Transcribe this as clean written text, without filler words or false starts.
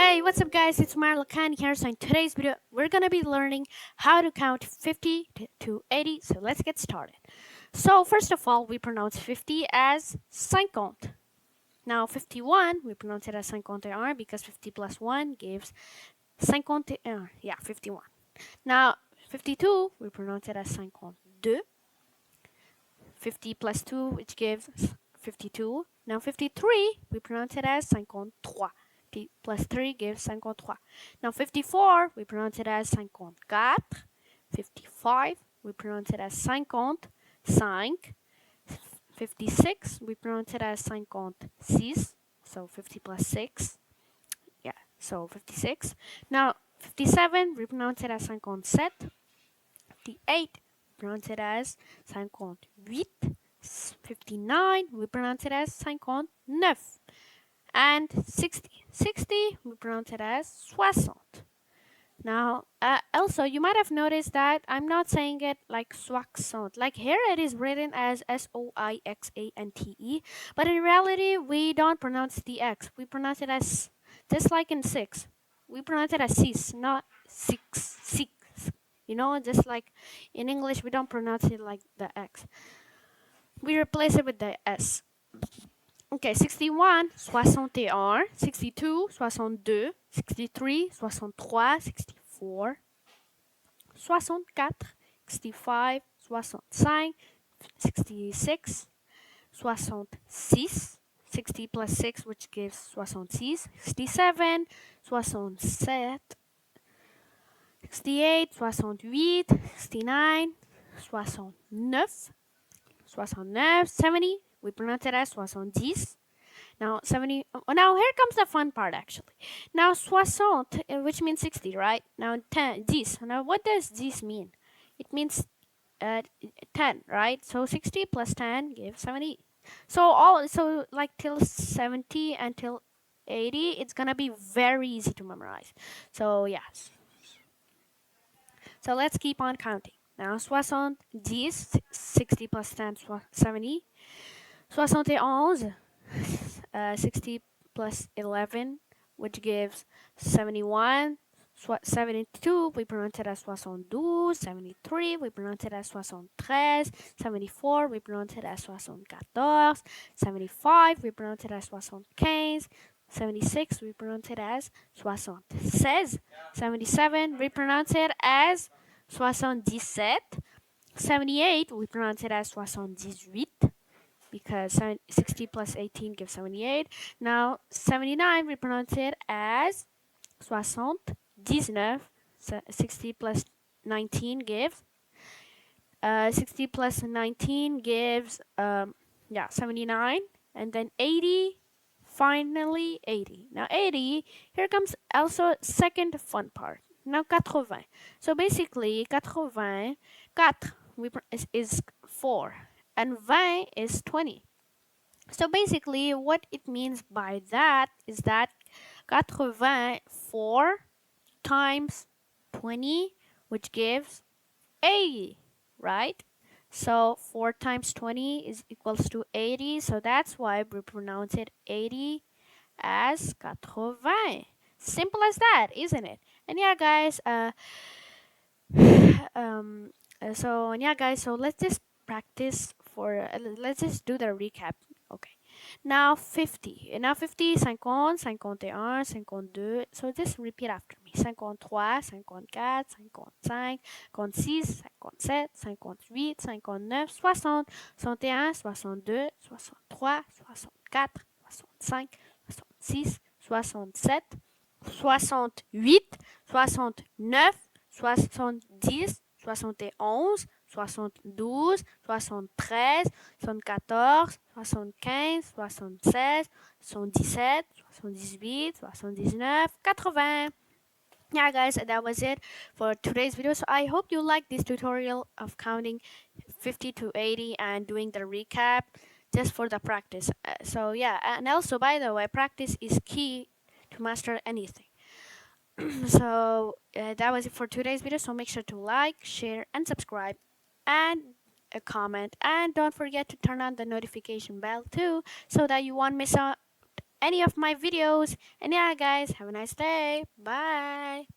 Hey, what's up guys? It's Umair here. So in today's video, we're going to be learning how to count 50 to 80. So let's get started. So first of all, we pronounce 50 as 50. Now 51, we pronounce it as 51 because 50 plus 1 gives 51. Yeah, 51. Now 52, we pronounce it as 52. 50 plus 2, which gives 52. Now 53, we pronounce it as 53. 50 plus 3 gives 53. Now 54, we pronounce it as 54. 55, we pronounce it as 55. 56, we pronounce it as 56. So 50 plus 6. Yeah, so 56. Now 57, we pronounce it as 57. 58, we pronounce it as 58. 59, we pronounce it as 59. And 60. 60, we pronounce it as 60. Now, also, you might have noticed that I'm not saying it like soixante. Like here, it is written as Soixante, but in reality, we don't pronounce the X. We pronounce it as, just like in 6. We pronounce it as six, not six. You know, just like in English, we don't pronounce it like the X. We replace it with the S. Okay, 61, 61, 62, 62, 63, 63, 64, 64, 65, 65, 66, 66, 60 plus 6, which gives 66, 67, 67, 68, 68, 69, 69, 69, 70. We pronounce it as 70. Now 70. Now here comes the fun part actually. Now 60, which means 60, right? Now 10. Now what does this mean? It means 10, right? So 60 plus 10 gives 70. So like till 70 until 80, it's gonna be very easy to memorize. So yes. So let's keep on counting. Now 60, 60 plus 10, 70. 71, 60 plus 11, which gives 71. 72, we pronounce it as 72. 73, we pronounce it as 73. 74, we pronounce it as 74. 75, we pronounce it as 75. 76, we pronounce it as 76. 77, we pronounce it as 77. 78, we pronounce it as 78. Because 60 plus 18 gives 78. Now 79, we pronounce it as 79. 60 plus 19 gives 60 plus 19 gives 79. And then 80, finally 80. Now 80, here comes also second fun part. Now 80. So basically 80, 4 is 4. And 20 is 20. So basically, what it means by that is that 84 times 20, which gives 80, right? So 4 times 20 is equals to 80. So that's why we pronounce it 80 as 80. Simple as that, isn't it? And yeah, guys. So let's just practice for let's just do the recap. Okay, now 50. Now 50, 50, 51, 52. So just repeat after me. 53, 54, 55, 56, 57, 58, 59, 60, 61, 62, 63, 64, 65, 66, 67, 68, 69, 70, 71, 72, 73, 74, 75, 76, 77, 78, 79, 80. Yeah, guys, that was it for today's video. So I hope you liked this tutorial of counting 50 to 80 and doing the recap just for the practice. So yeah, and also, by the way, practice is key to master anything. So that was it for today's video. So make sure to like, share, and subscribe, and a comment, and don't forget to turn on the notification bell too, so that you won't miss out any of my videos. And yeah, guys, have a nice day. Bye.